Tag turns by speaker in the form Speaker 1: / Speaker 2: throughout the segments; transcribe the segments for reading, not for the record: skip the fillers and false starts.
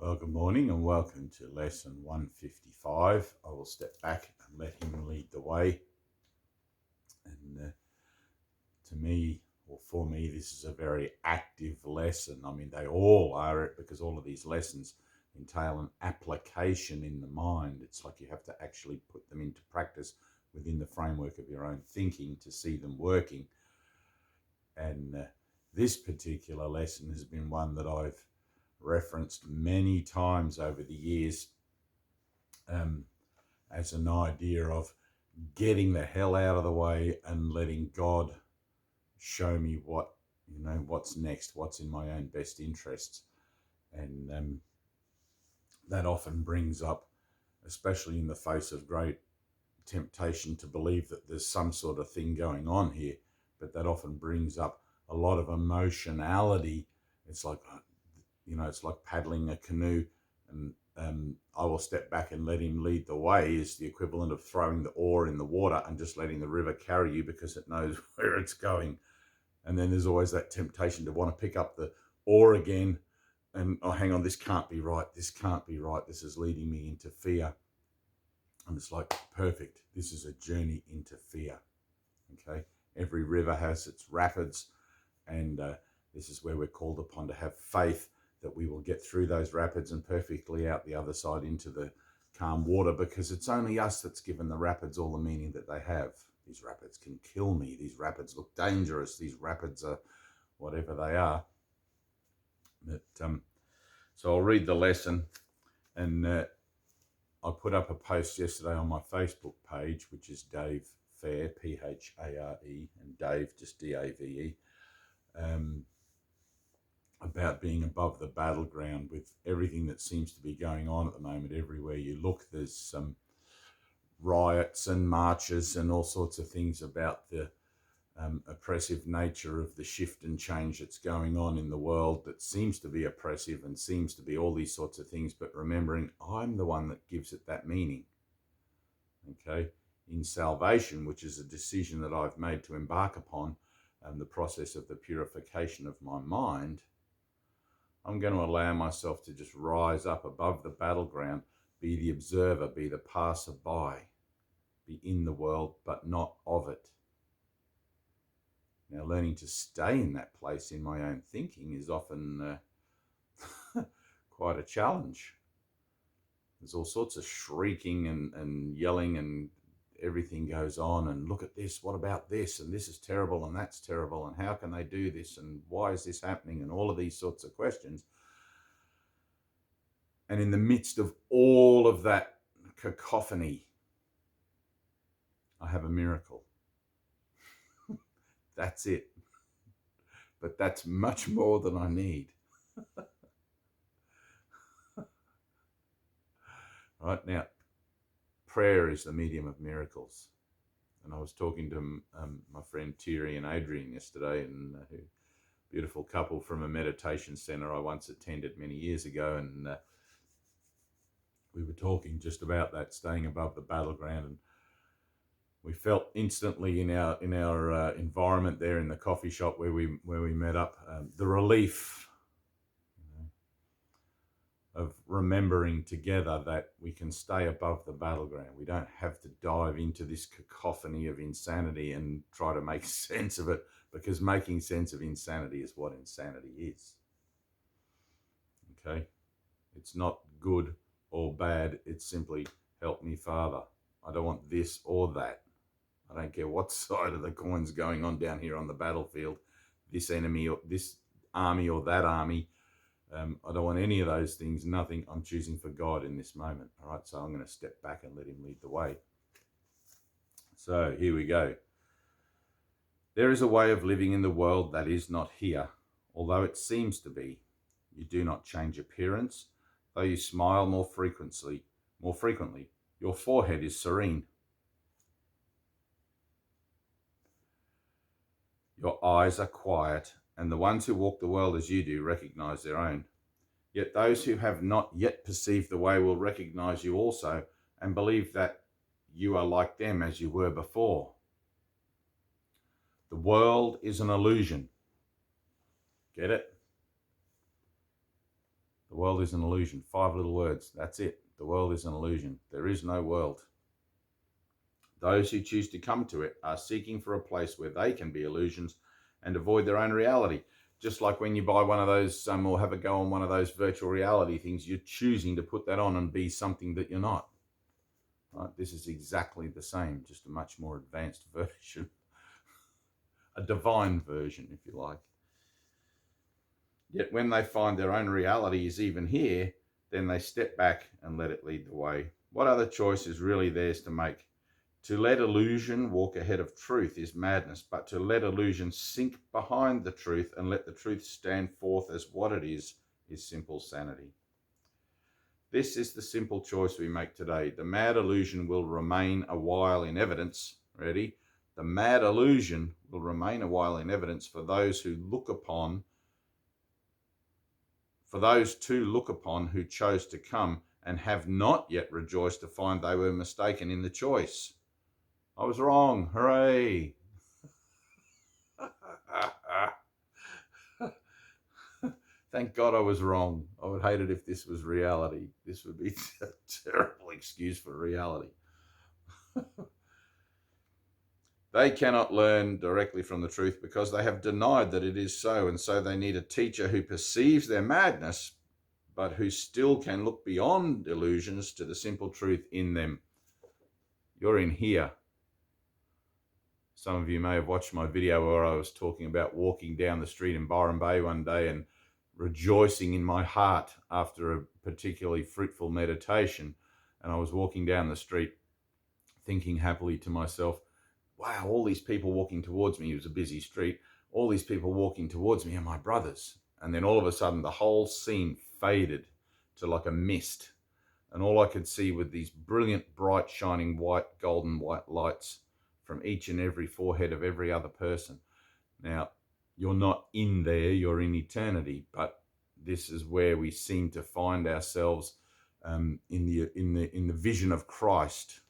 Speaker 1: Well, good morning and welcome to lesson 155. I will step back and let him lead the way. And to me, or for me, this is a very active lesson. I mean, they all are it because all of these lessons entail an application in the mind. It's like you have to actually put them into practice within the framework of your own thinking to see them working. And this particular lesson has been one that I've referenced many times over the years as an idea of getting the hell out of the way and letting God show me what's next, what's in my own best interests. And that often brings up, especially in the face of great temptation to believe that there's some sort of thing going on here, but that often brings up a lot of emotionality. It's like, it's like paddling a canoe, and I will step back and let him lead the way is the equivalent of throwing the oar in the water and just letting the river carry you because it knows where it's going. And then there's always that temptation to want to pick up the oar again and, oh, hang on, this can't be right. This can't be right. This is leading me into fear. And it's like, perfect. This is a journey into fear. Okay. Every river has its rapids, and this is where we're called upon to have faith that we will get through those rapids and perfectly out the other side into the calm water, because it's only us that's given the rapids all the meaning that they have. These rapids can kill me. These rapids look dangerous. These rapids are whatever they are. But, so I'll read the lesson, and I put up a post yesterday on my Facebook page, which is Dave Phare, Phare, and Dave, just Dave, about being above the battleground with everything that seems to be going on at the moment. Everywhere you look, there's some riots and marches and all sorts of things about the oppressive nature of the shift and change that's going on in the world that seems to be oppressive and seems to be all these sorts of things, but remembering I'm the one that gives it that meaning. Okay, in salvation, which is a decision that I've made to embark upon, the process of the purification of my mind, I'm going to allow myself to just rise up above the battleground, be the observer, be the passerby, be in the world, but not of it. Now, learning to stay in that place in my own thinking is often quite a challenge. There's all sorts of shrieking and yelling, and everything goes on, and look at this, what about this, and this is terrible, and that's terrible, and how can they do this, and why is this happening, and all of these sorts of questions. And in the midst of all of that cacophony, I have a miracle. That's it. But that's much more than I need. Right now, prayer is the medium of miracles. And I was talking to my friend Thierry and Adrian yesterday, and a beautiful couple from a meditation center I once attended many years ago, and we were talking just about that, staying above the battleground, and we felt instantly in our environment there in the coffee shop where we met up, the relief of remembering together that we can stay above the battleground. We don't have to dive into this cacophony of insanity and try to make sense of it, because making sense of insanity is what insanity is. Okay? It's not good or bad. It's simply, help me, Father. I don't want this or that. I don't care what side of the coin's going on down here on the battlefield, this enemy or this army or that army. I don't want any of those things, nothing. I'm choosing for God in this moment. All right, so I'm going to step back and let him lead the way. So here we go. There is a way of living in the world that is not here, although it seems to be. You do not change appearance, though you smile more frequently. Your forehead is serene. Your eyes are quiet, and the ones who walk the world as you do recognize their own. Yet those who have not yet perceived the way will recognize you also, and believe that you are like them as you were before. The world is an illusion. Get it? The The world is an illusion. 5 little words. That's it. The world is an illusion. There is no world. Those who choose to come to it are seeking for a place where they can be illusions and avoid their own reality. Just like when you buy one of those or have a go on one of those virtual reality things, you're choosing to put that on and be something that you're not. Right? This is exactly the same, just a much more advanced version. A divine version, if you like. Yet when they find their own reality is even here, then they step back and let it lead the way. What other choice is really theirs to make? To let illusion walk ahead of truth is madness, but to let illusion sink behind the truth and let the truth stand forth as what it is simple sanity. This is the simple choice we make today. The mad illusion will remain a while in evidence. Ready? The mad illusion will remain a while in evidence for those who look upon, for those to look upon who chose to come and have not yet rejoiced to find they were mistaken in the choice. I was wrong. Hooray. Thank God I was wrong. I would hate it if this was reality. This would be a terrible excuse for reality. They cannot learn directly from the truth because they have denied that it is so, and so they need a teacher who perceives their madness, but who still can look beyond illusions to the simple truth in them. You're in here. Some of you may have watched my video where I was talking about walking down the street in Byron Bay one day and rejoicing in my heart after a particularly fruitful meditation. And I was walking down the street thinking happily to myself, wow, all these people walking towards me. It was a busy street. All these people walking towards me are my brothers. And then all of a sudden the whole scene faded to like a mist. And all I could see were these brilliant, bright, shining white, golden white lights from each and every forehead of every other person. Now, you're not in there, you're in eternity, but this is where we seem to find ourselves in the vision of Christ.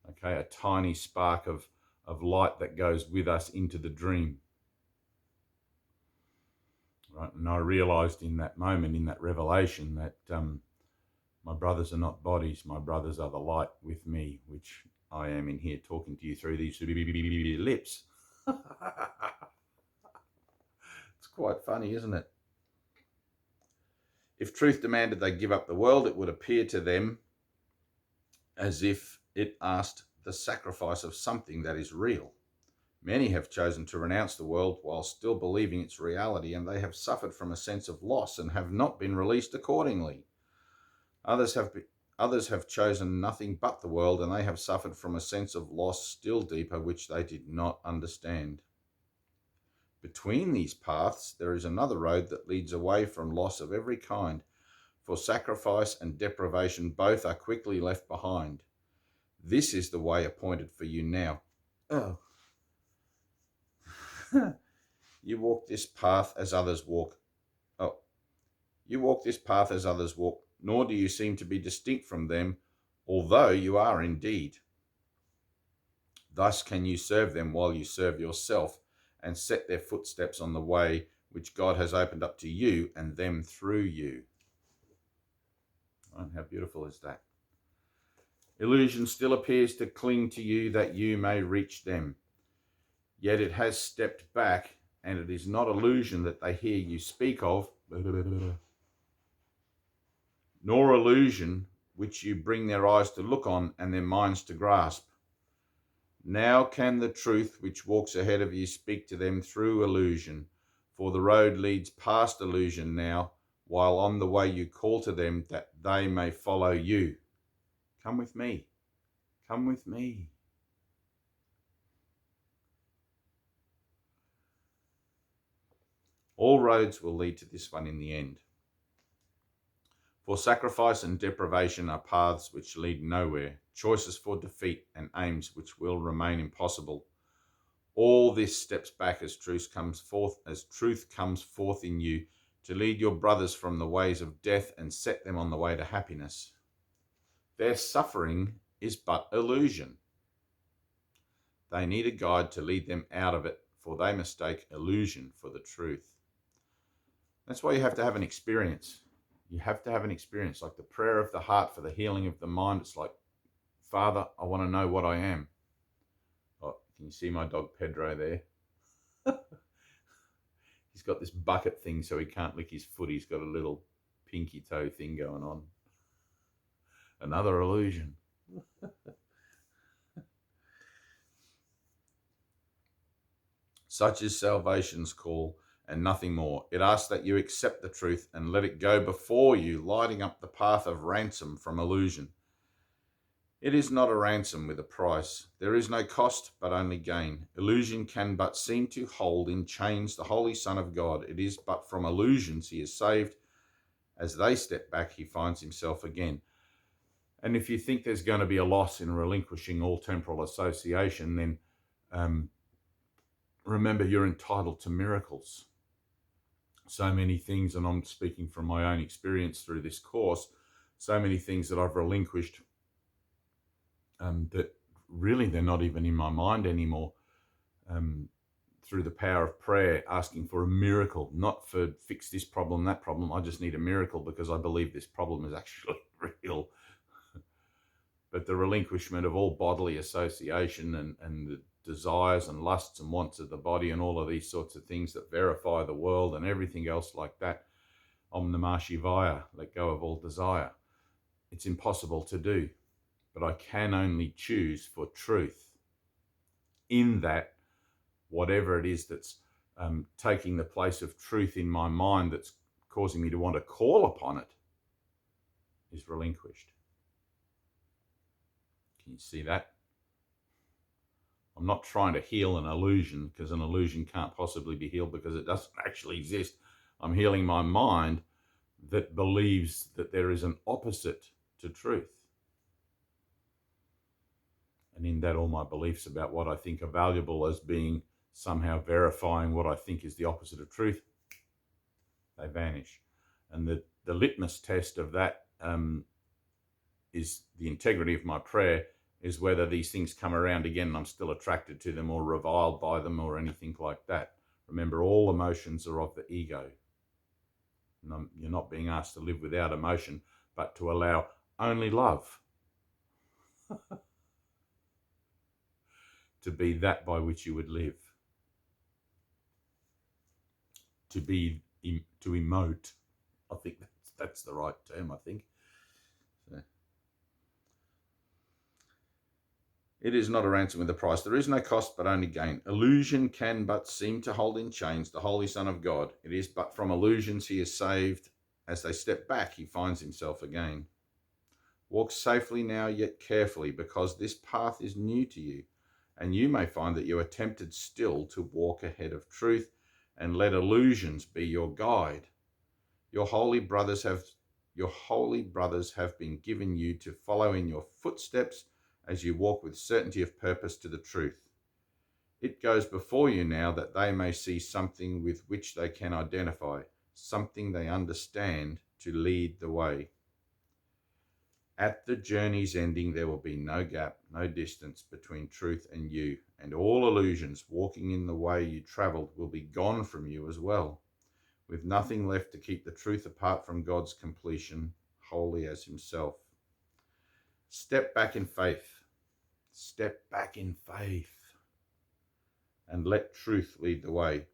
Speaker 1: Okay, a tiny spark of light that goes with us into the dream. Right, and I realized in that moment, in that revelation, that my brothers are not bodies, my brothers are the light with me, which I am in here talking to you through these lips. It's quite funny, isn't it? If truth demanded they give up the world, it would appear to them as if it asked the sacrifice of something that is real. Many have chosen to renounce the world while still believing its reality, and they have suffered from a sense of loss and have not been released accordingly. Others have chosen nothing but the world, and they have suffered from a sense of loss still deeper, which they did not understand. Between these paths, there is another road that leads away from loss of every kind, for sacrifice and deprivation both are quickly left behind. This is the way appointed for you now. Oh. You walk this path as others walk. Oh. You walk this path as others walk, nor do you seem to be distinct from them, although you are indeed. Thus can you serve them while you serve yourself, and set their footsteps on the way which God has opened up to you and them through you. Oh, how beautiful is that? Illusion still appears to cling to you that you may reach them. Yet it has stepped back, and it is not illusion that they hear you speak of, nor illusion which you bring their eyes to look on and their minds to grasp. Now can the truth which walks ahead of you speak to them through illusion, for the road leads past illusion now, while on the way you call to them that they may follow you. Come with me. Come with me. All roads will lead to this one in the end. For sacrifice and deprivation are paths which lead nowhere, choices for defeat and aims which will remain impossible. All this steps back as truth comes forth in you to lead your brothers from the ways of death and set them on the way to happiness. Their suffering is but illusion. They need a guide to lead them out of it, for they mistake illusion for the truth. That's why you have to have an experience. You have to have an experience, like the prayer of the heart for the healing of the mind. It's like, Father, I want to know what I am. Oh, can you see my dog Pedro there? He's got this bucket thing so he can't lick his foot. He's got a little pinky toe thing going on. Another illusion. Such is salvation's call, and nothing more. It asks that you accept the truth and let it go before you, lighting up the path of ransom from illusion. It is not a ransom with a price. There is no cost, but only gain. Illusion can but seem to hold in chains the Holy Son of God. It is but from illusions he is saved. As they step back, he finds himself again. And if you think there's going to be a loss in relinquishing all temporal association, then remember you're entitled to miracles. So many things, and I'm speaking from my own experience through this course, so many things that I've relinquished that really they're not even in my mind anymore, through the power of prayer, asking for a miracle, not for fix this problem, that problem. I just need a miracle because I believe this problem is actually real. But the relinquishment of all bodily association and the desires and lusts and wants of the body and all of these sorts of things that verify the world and everything else like that. Om Namah Shivaya, let go of all desire. It's impossible to do, but I can only choose for truth. In that, whatever it is that's taking the place of truth in my mind that's causing me to want to call upon it is relinquished. Can you see that? I'm not trying to heal an illusion, because an illusion can't possibly be healed because it doesn't actually exist. I'm healing my mind that believes that there is an opposite to truth. And in that, all my beliefs about what I think are valuable as being somehow verifying what I think is the opposite of truth, they vanish. And the litmus test of that is the integrity of my prayer, is whether these things come around again and I'm still attracted to them or reviled by them or anything like that. Remember, all emotions are of the ego. And you're not being asked to live without emotion, but to allow only love to be that by which you would live. To emote. I think that's the right term, I think. So. It is not a ransom with a price. There is no cost, but only gain. Illusion can but seem to hold in chains the Holy Son of God. It is but from illusions he is saved. As they step back, he finds himself again. Walk safely now, yet carefully, because this path is new to you, and you may find that you are tempted still to walk ahead of truth and let illusions be your guide. Your holy brothers have been given you to follow in your footsteps as you walk with certainty of purpose to the truth. It goes before you now that they may see something with which they can identify, something they understand to lead the way. At the journey's ending, there will be no gap, no distance between truth and you, and all illusions walking in the way you traveled will be gone from you as well, with nothing left to keep the truth apart from God's completion, holy as himself. Step back in faith. Step back in faith and let truth lead the way.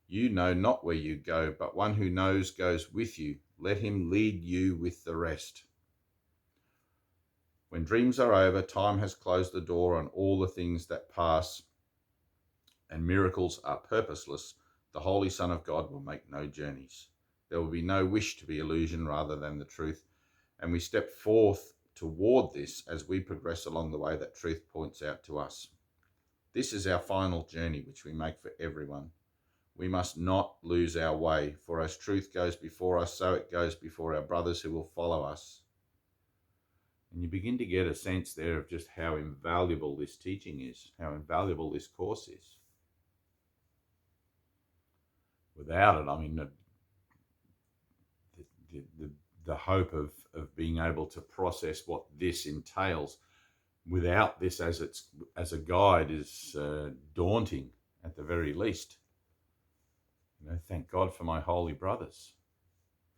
Speaker 1: You know not where you go, but one who knows goes with you. Let him lead you with the rest. When dreams are over, time has closed the door on all the things that pass, and miracles are purposeless, the Holy Son of God will make no journeys. There will be no wish to be illusion rather than the truth, and we step forth toward this as we progress along the way that truth points out to us. This is our final journey which we make for everyone. We must not lose our way, for as truth goes before us, so it goes before our brothers who will follow us. And you begin to get a sense there of just how invaluable this teaching is, how invaluable this course is. Without it, I mean, the hope of being able to process what this entails without this as a guide is daunting at the very least. Thank God for my holy brothers.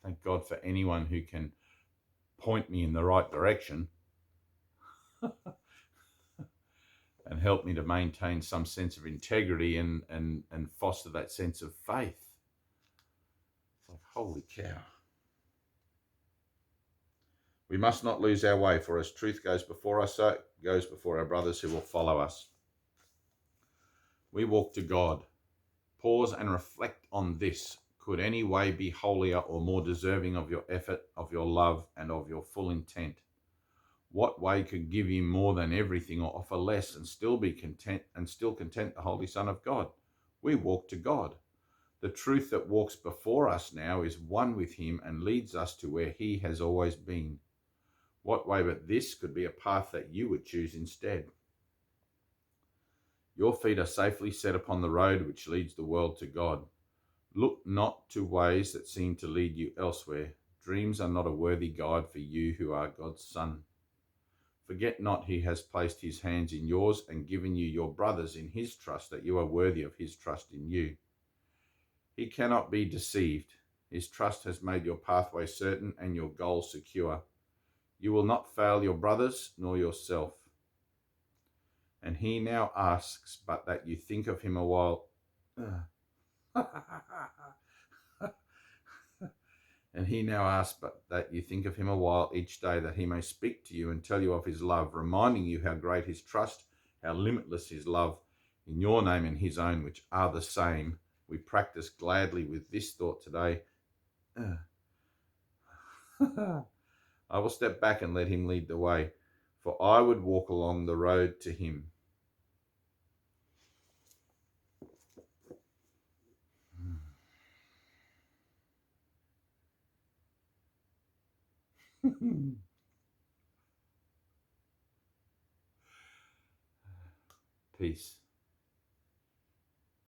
Speaker 1: Thank God for anyone who can point me in the right direction and help me to maintain some sense of integrity and foster that sense of faith. It's like, holy cow. We must not lose our way, for as truth goes before us, so it goes before our brothers who will follow us. We walk to God. Pause and reflect on this. Could any way be holier or more deserving of your effort, of your love, and of your full intent? What way could give you more than everything or offer less and still be content and still content the Holy Son of God? We walk to God. The truth that walks before us now is one with him and leads us to where he has always been. What way but this could be a path that you would choose instead? Your feet are safely set upon the road which leads the world to God. Look not to ways that seem to lead you elsewhere. Dreams are not a worthy guide for you who are God's son. Forget not he has placed his hands in yours and given you your brothers in his trust, that you are worthy of his trust in you. He cannot be deceived. His trust has made your pathway certain and your goal secure. You will not fail your brothers nor yourself. And he now asks but that you think of him a while. And he now asks but that you think of him a while each day, that he may speak to you and tell you of his love, reminding you how great his trust, how limitless his love in your name and his own, which are the same. We practice gladly with this thought today. I will step back and let him lead the way, for I would walk along the road to him. Peace.